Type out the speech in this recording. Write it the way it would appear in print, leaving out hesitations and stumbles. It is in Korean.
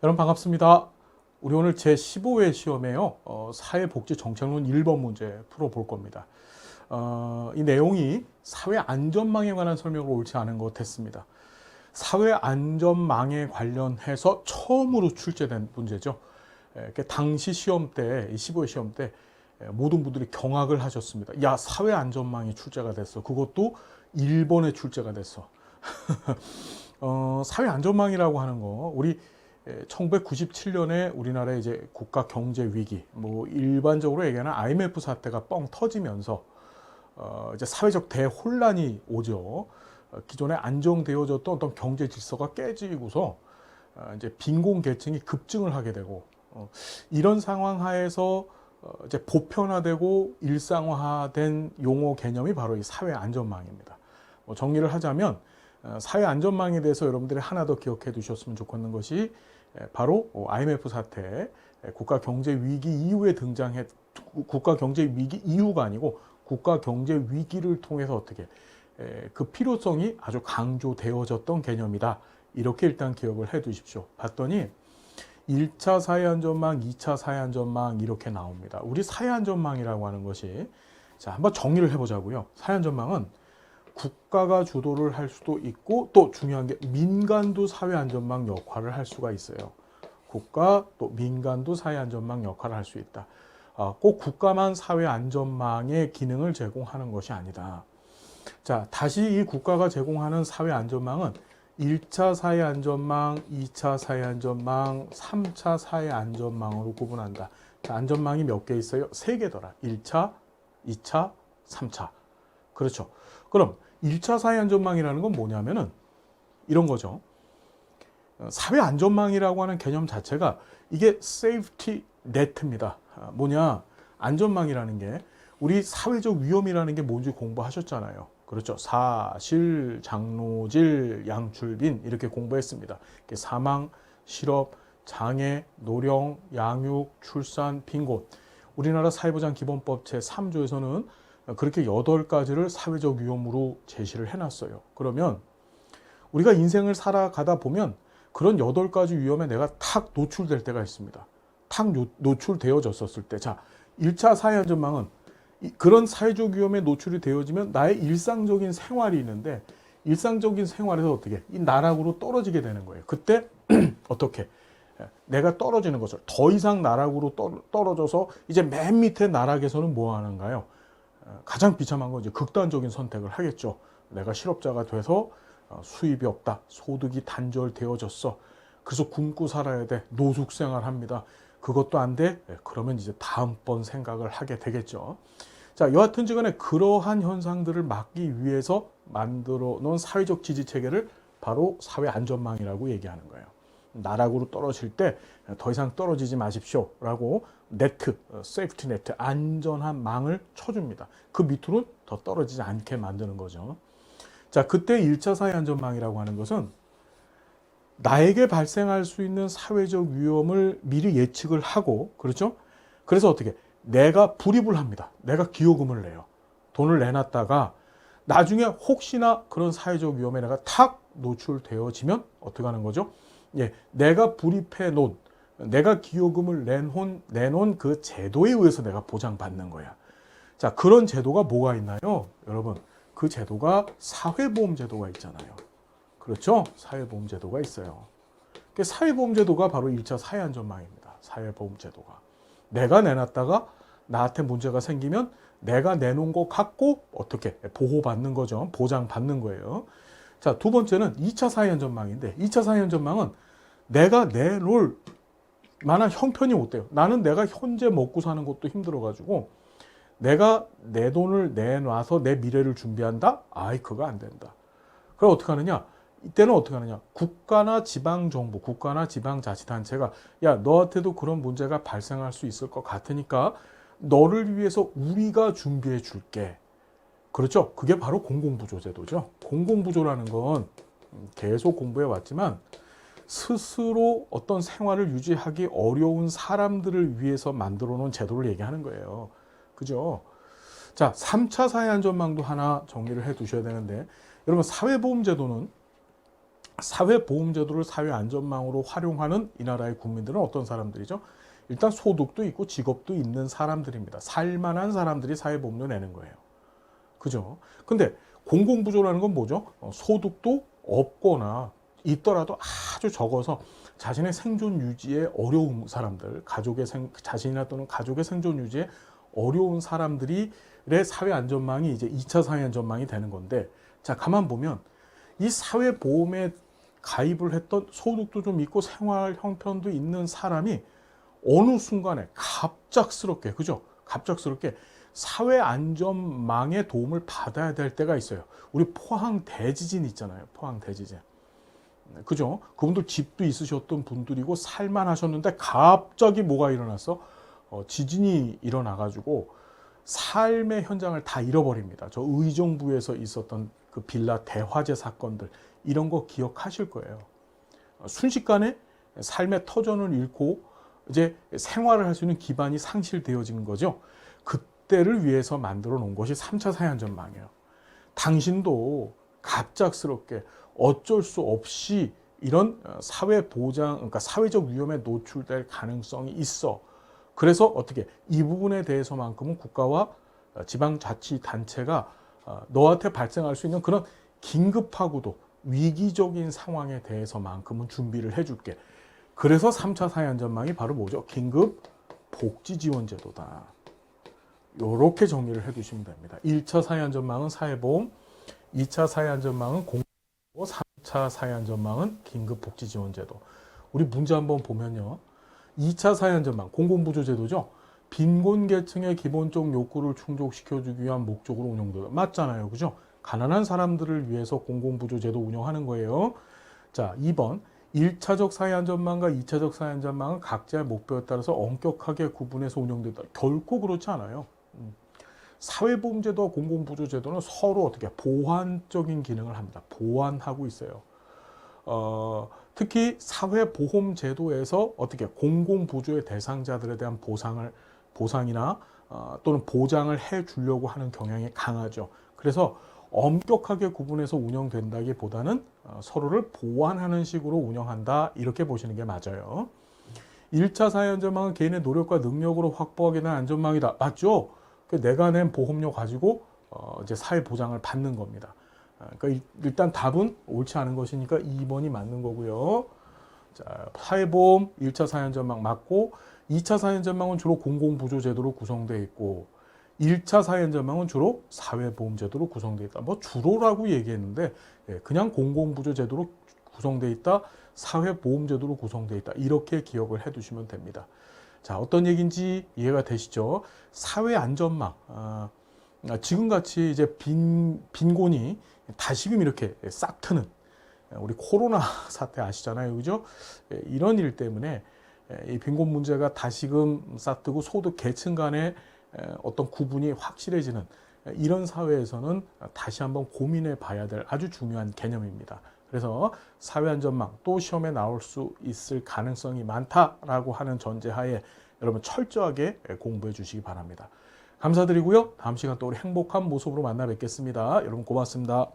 여러분 반갑습니다. 우리 오늘 제15회 시험에요. 사회복지정책론 1번 문제 풀어볼 겁니다. 이 내용이 사회안전망에 관한 설명을 옳지 않은 것 같습니다. 사회안전망에 관련해서 처음으로 출제된 문제죠. 당시 시험 때, 15회 시험 때 모든 분들이 경악을 하셨습니다. 야, 사회안전망이 출제가 됐어. 그것도 1번에 출제가 됐어. 사회안전망이라고 하는 거, 우리 1997년에 우리나라의 이제 국가 경제 위기, 뭐 일반적으로 얘기하는 IMF 사태가 뻥 터지면서 이제 사회적 대혼란이 오죠. 기존에 안정되어졌던 어떤 경제 질서가 깨지고서 이제 빈곤 계층이 급증을 하게 되고 이런 상황 하에서 이제 보편화되고 일상화된 용어 개념이 바로 이 사회 안전망입니다. 뭐 정리를 하자면 사회 안전망에 대해서 여러분들이 하나 더 기억해 두셨으면 좋겠는 것이 바로 IMF 사태, 국가 경제 위기 이후에 국가 경제 위기 이후가 아니고 국가 경제 위기를 통해서 어떻게 그 필요성이 아주 강조되어졌던 개념이다. 이렇게 일단 기억을 해 두십시오. 봤더니 1차 사회안전망, 2차 사회안전망 이렇게 나옵니다. 우리 사회안전망이라고 하는 것이 자, 한번 정리를 해보자고요. 사회안전망은 국가가 주도를 할 수도 있고 또 중요한 게 민간도 사회안전망 역할을 할 수가 있어요. 국가 또 민간도 사회안전망 역할을 할 수 있다. 꼭 국가만 사회안전망의 기능을 제공하는 것이 아니다. 자, 다시 이 국가가 제공하는 사회안전망은 1차 사회안전망, 2차 사회안전망, 3차 사회안전망으로 구분한다. 자, 안전망이 몇 개 있어요? 3개더라. 1차, 2차, 3차. 그렇죠. 그럼 1차 사회안전망이라는 건 뭐냐면은 이런 거죠. 사회안전망이라고 하는 개념 자체가 이게 세이프티 네트입니다. 뭐냐? 안전망이라는 게 우리 사회적 위험이라는 게 뭔지 공부하셨잖아요. 그렇죠. 사실, 장로질, 양출빈 이렇게 공부했습니다. 사망, 실업, 장애, 노령, 양육, 출산, 빈곤. 우리나라 사회보장 기본법 제3조에서는 그렇게 8가지를 사회적 위험으로 제시를 해놨어요. 그러면 우리가 인생을 살아가다 보면 그런 8가지 위험에 내가 탁 노출될 때가 있습니다. 탁 노출되어졌었을 때. 자, 1차 사회안전망은 그런 사회적 위험에 노출이 되어지면 나의 일상적인 생활이 있는데 일상적인 생활에서 어떻게 이 나락으로 떨어지게 되는 거예요. 그때 어떻게 내가 떨어지는 것을 더 이상 나락으로 떨어져서 이제 맨 밑에 나락에서는 뭐 하는가요? 가장 비참한 건 이제 극단적인 선택을 하겠죠. 내가 실업자가 돼서 수입이 없다. 소득이 단절되어졌어. 그래서 굶고 살아야 돼. 노숙생활 합니다. 그것도 안 돼? 그러면 이제 다음번 생각을 하게 되겠죠. 자, 여하튼지간에 그러한 현상들을 막기 위해서 만들어 놓은 사회적 지지 체계를 바로 사회 안전망이라고 얘기하는 거예요. 나락으로 떨어질 때 더 이상 떨어지지 마십시오 라고 네트, 세이프티 네트, 안전한 망을 쳐줍니다. 그 밑으로 더 떨어지지 않게 만드는 거죠. 자, 그때 1차 사회안전망이라고 하는 것은 나에게 발생할 수 있는 사회적 위험을 미리 예측을 하고, 그렇죠? 그래서 어떻게? 내가 불입을 합니다. 내가 기여금을 내요. 돈을 내놨다가 나중에 혹시나 그런 사회적 위험에 내가 탁 노출되어지면 어떻게 하는 거죠? 예, 내가 불입해 놓은, 내가 기여금을 내놓은 그 제도에 의해서 내가 보장받는 거야. 자, 그런 제도가 뭐가 있나요? 여러분, 그 제도가 사회보험제도가 있잖아요. 그렇죠? 사회보험제도가 있어요. 사회보험제도가 바로 1차 사회안전망입니다. 사회보험제도가. 내가 내놨다가 나한테 문제가 생기면 내가 내놓은 거 갖고 어떻게 보호받는 거죠. 보장받는 거예요. 자, 두 번째는 2차 사회안전망인데 2차 사회안전망은 내가 내놓을 만한 형편이 못 돼요. 나는 내가 현재 먹고 사는 것도 힘들어가지고 내가 내 돈을 내놔서 내 미래를 준비한다? 아이, 그거 안 된다. 그럼 어떻게 하느냐? 이때는 어떻게 하느냐? 국가나 지방정부, 국가나 지방자치단체가 야, 너한테도 그런 문제가 발생할 수 있을 것 같으니까 너를 위해서 우리가 준비해 줄게. 그렇죠? 그게 바로 공공부조제도죠. 공공부조라는 건 계속 공부해 왔지만 스스로 어떤 생활을 유지하기 어려운 사람들을 위해서 만들어 놓은 제도를 얘기하는 거예요. 그죠? 자, 3차 사회안전망도 하나 정리를 해 두셔야 되는데, 여러분, 사회보험제도는 사회보험제도를 사회안전망으로 활용하는 이 나라의 국민들은 어떤 사람들이죠? 일단 소득도 있고 직업도 있는 사람들입니다. 살만한 사람들이 사회보험료 내는 거예요. 그죠? 근데 공공부조라는 건 뭐죠? 소득도 없거나 있더라도 아주 적어서 자신의 생존 유지에 어려운 사람들, 자신이나 또는 가족의 생존 유지에 어려운 사람들의 사회안전망이 이제 2차 사회안전망이 되는 건데, 자, 가만 보면 이 사회보험에 가입을 했던 소득도 좀 있고 생활 형편도 있는 사람이 어느 순간에 갑작스럽게, 그죠? 갑작스럽게 사회안전망의 도움을 받아야 될 때가 있어요. 우리 포항 대지진 있잖아요. 포항 대지진. 그죠? 그분들 집도 있으셨던 분들이고 살만하셨는데 갑자기 뭐가 일어났어? 지진이 일어나가지고 삶의 현장을 다 잃어버립니다. 저 의정부에서 있었던 그 빌라 대화재 사건들, 이런 거 기억하실 거예요. 순식간에 삶의 터전을 잃고 이제 생활을 할 수 있는 기반이 상실되어진 거죠. 그때를 위해서 만들어 놓은 것이 3차 사회안전망이에요. 당신도 갑작스럽게 어쩔 수 없이 이런 사회보장, 그러니까 사회적 위험에 노출될 가능성이 있어. 그래서 어떻게 이 부분에 대해서만큼은 국가와 지방자치단체가 너한테 발생할 수 있는 그런 긴급하고도 위기적인 상황에 대해서만큼은 준비를 해줄게. 그래서 3차 사회안전망이 바로 뭐죠? 긴급복지지원제도다. 이렇게 정리를 해두시면 됩니다. 1차 사회안전망은 사회보험, 2차 사회안전망은 공공보호, 3차 사회안전망은 긴급복지지원제도. 우리 문제 한번 보면요. 2차 사회안전망, 공공부조제도죠. 빈곤계층의 기본적 욕구를 충족시켜주기 위한 목적으로 운영돼요. 맞잖아요. 그죠? 가난한 사람들을 위해서 공공부조제도 운영하는 거예요. 자, 2번. 1차적 사회안전망과 2차적 사회안전망은 각자의 목표에 따라서 엄격하게 구분해서 운영된다. 결코 그렇지 않아요. 사회보험제도와 공공부조제도는 서로 어떻게 보완적인 기능을 합니다. 보완하고 있어요. 특히 사회보험제도에서 어떻게 공공부조의 대상자들에 대한 보상이나 또는 보장을 해주려고 하는 경향이 강하죠. 그래서 엄격하게 구분해서 운영된다기보다는 서로를 보완하는 식으로 운영한다, 이렇게 보시는 게 맞아요. 1차 사회안전망은 개인의 노력과 능력으로 확보하게 된 안전망이다. 맞죠? 내가 낸 보험료 가지고 이제 사회보장을 받는 겁니다. 그러니까 일단 답은 옳지 않은 것이니까 2번이 맞는 거고요. 자, 사회보험 1차 사회안전망 맞고, 2차 사회안전망은 주로 공공부조제도로 구성되어 있고, 1차 사회안전망은 주로 사회보험제도로 구성되어 있다. 뭐 주로라고 얘기했는데 그냥 공공부조제도로 구성되어 있다, 사회보험제도로 구성되어 있다, 이렇게 기억을 해두시면 됩니다. 자, 어떤 얘기인지 이해가 되시죠? 사회안전망, 지금같이 이제 빈곤이 다시금 이렇게 싹 트는, 우리 코로나 사태 아시잖아요, 그죠? 이런 일 때문에 이 빈곤 문제가 다시금 싹트고 소득 계층 간의 어떤 구분이 확실해지는 이런 사회에서는 다시 한번 고민해 봐야 될 아주 중요한 개념입니다. 그래서 사회안전망 또 시험에 나올 수 있을 가능성이 많다라고 하는 전제하에 여러분 철저하게 공부해 주시기 바랍니다. 감사드리고요. 다음 시간 또 우리 행복한 모습으로 만나 뵙겠습니다. 여러분 고맙습니다.